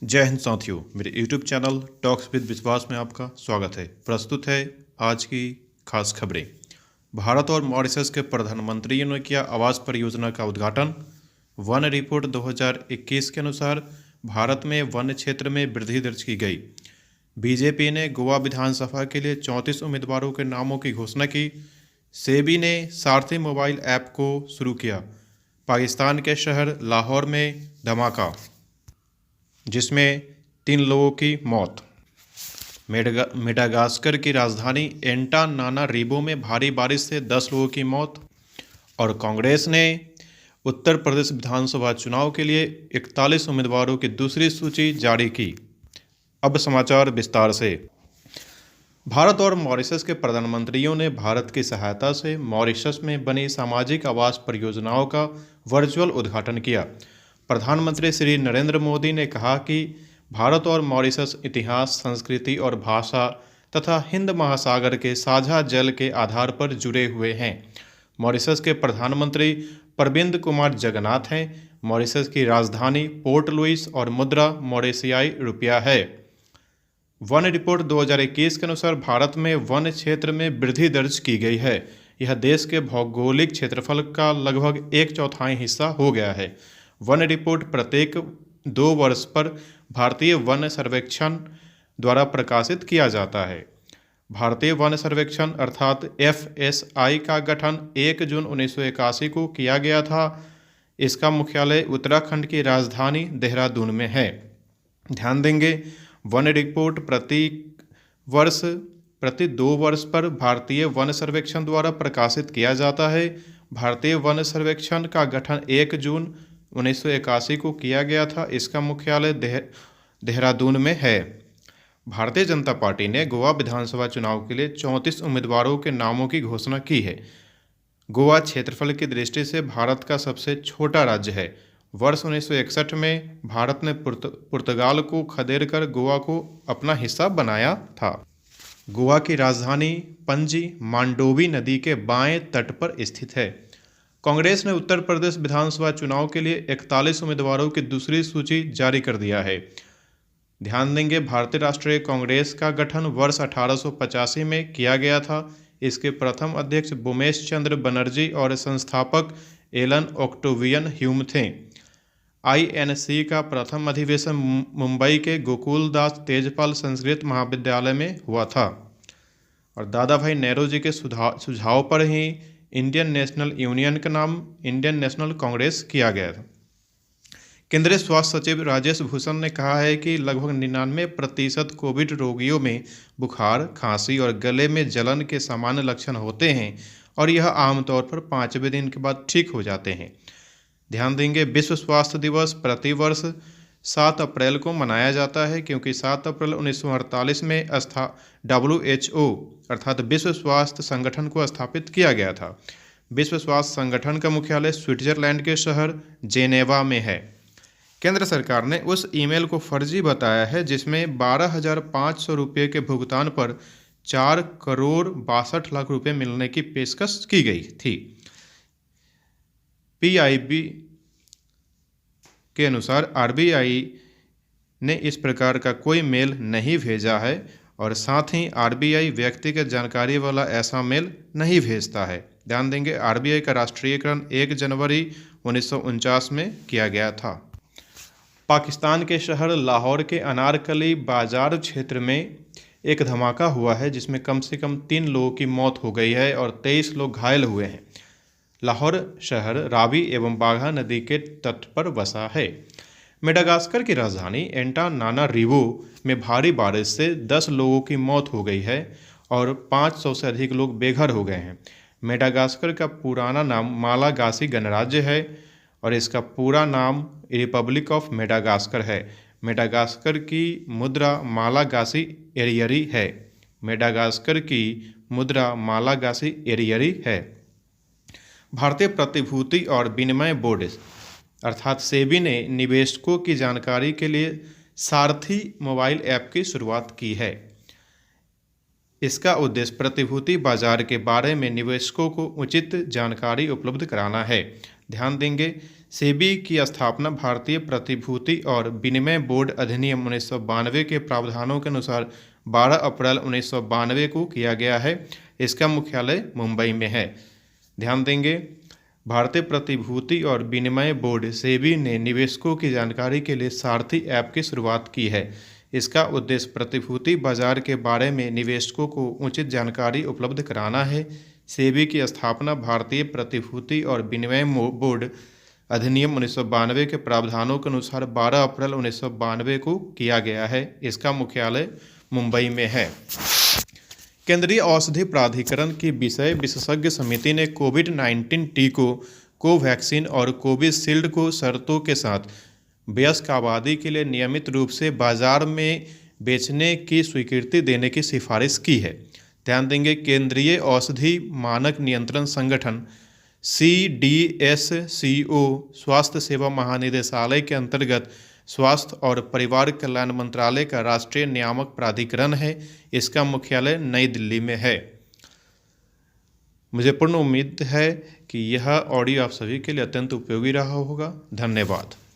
जय हिंद साथियों, मेरे YouTube चैनल टॉक्स विद विश्वास में आपका स्वागत है। प्रस्तुत है आज की खास खबरें। भारत और मॉरिशस के प्रधानमंत्रियों ने किया आवास परियोजना का उद्घाटन। वन रिपोर्ट 2021 के अनुसार भारत में वन क्षेत्र में वृद्धि दर्ज की गई। बीजेपी ने गोवा विधानसभा के लिए 34 उम्मीदवारों के नामों की घोषणा की। सेबी ने सारथी मोबाइल ऐप को शुरू किया। पाकिस्तान के शहर लाहौर में धमाका, जिसमें 3 लोगों की मौत। मेडागास्कर की राजधानी एंटानानारिवो में भारी बारिश से 10 लोगों की मौत। और कांग्रेस ने उत्तर प्रदेश विधानसभा चुनाव के लिए 41 उम्मीदवारों की दूसरी सूची जारी की। अब समाचार विस्तार से। भारत और मॉरिशस के प्रधानमंत्रियों ने भारत की सहायता से मॉरिशस में बनी सामाजिक आवास परियोजनाओं का वर्चुअल उद्घाटन किया। प्रधानमंत्री श्री नरेंद्र मोदी ने कहा कि भारत और मॉरिशस इतिहास, संस्कृति और भाषा तथा हिंद महासागर के साझा जल के आधार पर जुड़े हुए हैं। मॉरिशस के प्रधानमंत्री प्रविंद कुमार जगन्नाथ हैं। मॉरिशस की राजधानी पोर्ट लुइस और मुद्रा मॉरिशियाई रुपया है। वन रिपोर्ट 2021 के अनुसार भारत में वन क्षेत्र में वृद्धि दर्ज की गई है। यह देश के भौगोलिक क्षेत्रफल का लगभग 1/4 हिस्सा हो गया है। वन रिपोर्ट प्रत्येक 2 वर्ष पर भारतीय वन सर्वेक्षण द्वारा प्रकाशित किया जाता है। भारतीय वन सर्वेक्षण अर्थात FSI का गठन 1 जून 1981 को किया गया था। इसका मुख्यालय उत्तराखंड की राजधानी देहरादून में है। ध्यान देंगे, वन रिपोर्ट प्रति 2 वर्ष पर भारतीय वन सर्वेक्षण द्वारा प्रकाशित किया जाता है। भारतीय वन सर्वेक्षण का गठन 1 जून 1981 को किया गया था। इसका मुख्यालय देहरादून में है। भारतीय जनता पार्टी ने गोवा विधानसभा चुनाव के लिए 34 उम्मीदवारों के नामों की घोषणा की है। गोवा क्षेत्रफल की दृष्टि से भारत का सबसे छोटा राज्य है। वर्ष 1961 में भारत ने पुर्तगाल को खदेड़कर गोवा को अपना हिस्सा बनाया था। गोवा की राजधानी पणजी मांडोवी नदी के बाएं तट पर स्थित है। कांग्रेस ने उत्तर प्रदेश विधानसभा चुनाव के लिए 41 उम्मीदवारों की दूसरी सूची जारी कर दिया है। ध्यान देंगे, भारतीय राष्ट्रीय कांग्रेस का गठन वर्ष 1885 में किया गया था। इसके प्रथम अध्यक्ष बुमेश चंद्र बनर्जी और संस्थापक एलन ऑक्टेवियन ह्यूम थे। INC का प्रथम अधिवेशन मुंबई के गोकुलदास तेजपाल संस्कृत महाविद्यालय में हुआ था। और दादा भाई नेहरू जी के सुझाव पर ही इंडियन नेशनल यूनियन का नाम इंडियन नेशनल कांग्रेस किया गया था। केंद्रीय स्वास्थ्य सचिव राजेश भूषण ने कहा है कि लगभग 99% कोविड रोगियों में बुखार, खांसी और गले में जलन के सामान्य लक्षण होते हैं और यह आमतौर पर 5वें दिन के बाद ठीक हो जाते हैं। ध्यान देंगे, विश्व स्वास्थ्य दिवस प्रतिवर्ष 7 अप्रैल को मनाया जाता है, क्योंकि 7 अप्रैल 1948 में WHO अर्थात विश्व स्वास्थ्य संगठन को स्थापित किया गया था। विश्व स्वास्थ्य संगठन का मुख्यालय स्विट्जरलैंड के शहर जेनेवा में है। केंद्र सरकार ने उस ईमेल को फर्जी बताया है जिसमें 12,500 रुपये के भुगतान पर 4,62 लाख रुपये मिलने की पेशकश की गई थी। PIB के अनुसार RBI ने इस प्रकार का कोई मेल नहीं भेजा है और साथ ही RBI व्यक्तिगत जानकारी वाला ऐसा मेल नहीं भेजता है। ध्यान देंगे, RBI का राष्ट्रीयकरण 1 जनवरी 1949 में किया गया था। पाकिस्तान के शहर लाहौर के अनारकली बाजार क्षेत्र में एक धमाका हुआ है, जिसमें कम से कम 3 लोगों की मौत हो गई है और 23 लोग घायल हुए हैं। लाहौर शहर रावी एवं बाघा नदी के तट पर बसा है। मेडागास्कर की राजधानी एंटानानारिवो में भारी बारिश से 10 लोगों की मौत हो गई है और 500 से अधिक लोग बेघर हो गए हैं। मेडागास्कर का पुराना नाम मालागासी गणराज्य है और इसका पूरा नाम रिपब्लिक ऑफ मेडागास्कर है। मेडागास्कर की मुद्रा मालागासी एरियरी है। मेडागास्कर की मुद्रा मालागासी एरियरी है। भारतीय प्रतिभूति और विनिमय बोर्ड अर्थात सेबी ने निवेशकों की जानकारी के लिए सारथी मोबाइल ऐप की शुरुआत की है। इसका उद्देश्य प्रतिभूति बाजार के बारे में निवेशकों को उचित जानकारी उपलब्ध कराना है। ध्यान देंगे, सेबी की स्थापना भारतीय प्रतिभूति और विनिमय बोर्ड अधिनियम 1992 के प्रावधानों के अनुसार 12 अप्रैल 1992 को किया गया है। इसका मुख्यालय मुंबई में है। ध्यान देंगे, भारतीय प्रतिभूति और विनिमय बोर्ड सेबी ने निवेशकों की जानकारी के लिए सारथी ऐप की शुरुआत की है। इसका उद्देश्य प्रतिभूति बाजार के बारे में निवेशकों को उचित जानकारी उपलब्ध कराना है। सेबी की स्थापना भारतीय प्रतिभूति और विनिमय बोर्ड अधिनियम 1992 के प्रावधानों के अनुसार 12 अप्रैल 1992 को किया गया है। इसका मुख्यालय मुंबई में है। केंद्रीय औषधि प्राधिकरण की विषय विशेषज्ञ समिति ने कोविड-19 टीकों कोवैक्सीन और कोविशील्ड को शर्तों के साथ वयस्क आबादी के लिए नियमित रूप से बाजार में बेचने की स्वीकृति देने की सिफारिश की है। ध्यान देंगे, केंद्रीय औषधि मानक नियंत्रण संगठन CDSCO स्वास्थ्य सेवा महानिदेशालय के अंतर्गत स्वास्थ्य और परिवार कल्याण मंत्रालय का राष्ट्रीय नियामक प्राधिकरण है। इसका मुख्यालय नई दिल्ली में है। मुझे पूर्ण उम्मीद है कि यह ऑडियो आप सभी के लिए अत्यंत उपयोगी रहा होगा। धन्यवाद।